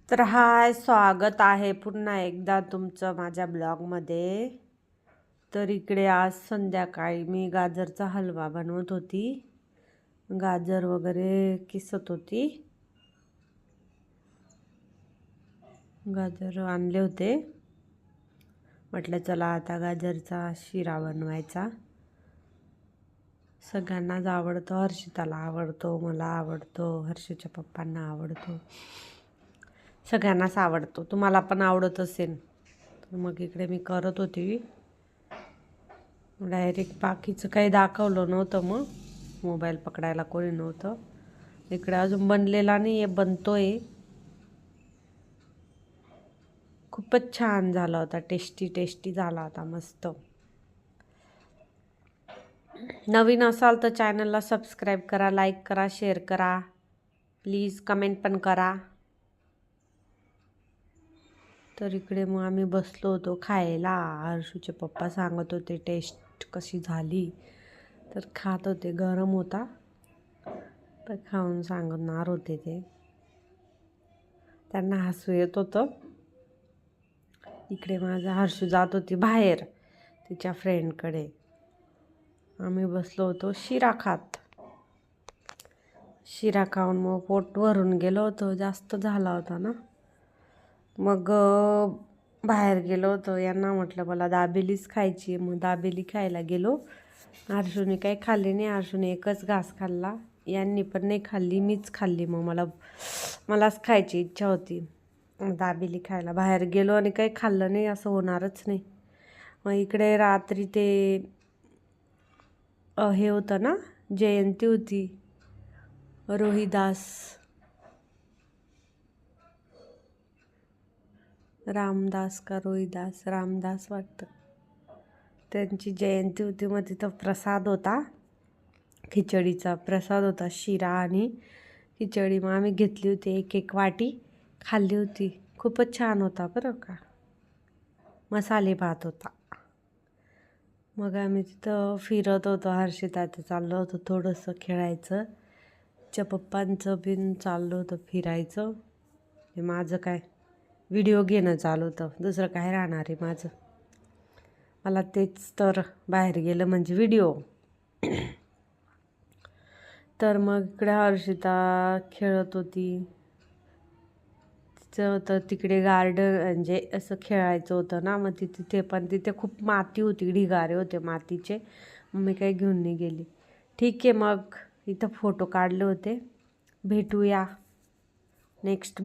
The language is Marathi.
तर हाय, स्वागत आहे पुन्हा एकदा तुमचं माझ्या ब्लॉगमध्ये. तर इकडे आज संध्याकाळी मी गाजरचा हलवा बनवत होती. गाजर वगैरे किसत होती. गाजर आणले होते. म्हटलं चला आता गाजरचा शिरा बनवायचा. सगळ्यांनाच आवडतो. हर्षिताला आवडतो, मला आवडतो, हर्षच्या पप्पांना आवडतो, सगळ्यांनाच आवडतो. तुम्हाला पण आवडत असेल. तर मग इकडे मी करत होती. डायरेक्ट बाकीचं काही दाखवलं नव्हतं. मग मोबाईल पकडायला कोणी नव्हतं. इकडे अजून बनलेला नाही आहे, बनतोय. खूपच छान झाला होता. टेस्टी झाला होता, मस्त. नवीन असाल तर चॅनलला सबस्क्राईब करा, लाईक करा, शेअर करा, प्लीज कमेंट पण करा. तर इकडे मग आम्ही बसलो होतो खायला. हर्षूचे पप्पा सांगत होते टेस्ट कशी झाली. तर खात होते. गरम होता तर खाऊन सांगणार होते ते. त्यांना हसू येत होतं. इकडे माझा हर्षू जात होती बाहेर तिच्या फ्रेंडकडे. आम्ही बसलो होतो शिरा खात. शिरा खाऊन मग पोट भरून गेलो होतो. जास्त झाला होता ना. मग बाहेर गेलो होतो. यांना म्हटलं मला दाबेलीच खायची. मग दाबेली खायला गेलो. हर्षूने काही खाल्ली नाही. हर्षूने एकच घास खाल्ला. यांनी पण नाही खाल्ली, मीच खाल्ली. मग मलाच खायची इच्छा होती. दाबेली खायला बाहेर गेलो आणि काही खाल्लं नाही, असं होणारच नाही. मग इकडे रात्री ते हे होतं ना, जयंती होती. रामदास का रोहिदास, रामदास वाटतं, त्यांची जयंती होती. मग तिथं प्रसाद होता, खिचडीचा प्रसाद होता, शिरा आणि खिचडी. मग आम्ही घेतली होती एक वाटी, खाल्ली होती. खूपच छान होता बरं का. मसाले भात होता. मग आम्ही तिथं फिरत होतो. हर्षिताचं चाललं होतं थोडंसं खेळायचं. च्या पप्पांचं बिन चाललं होतं फिरायचं. हे माझं काय व्हिडिओ घेणं चालू होतं, दुसरं काय राहणार आहे माझं. मला तेच तर, बाहेर गेलं म्हणजे व्हिडिओ. तर मग इकडे हर्षिता खेळत होती. तिचं होतं तिकडे गार्डन, म्हणजे असं खेळायचं होतं ना. मग तिथे खूप माती होती, ढिगारे होते मातीचे. मग मी काही घेऊन नाही गेली. ठीक आहे, मग इथं फोटो काढले होते. भेटूया नेक्स्ट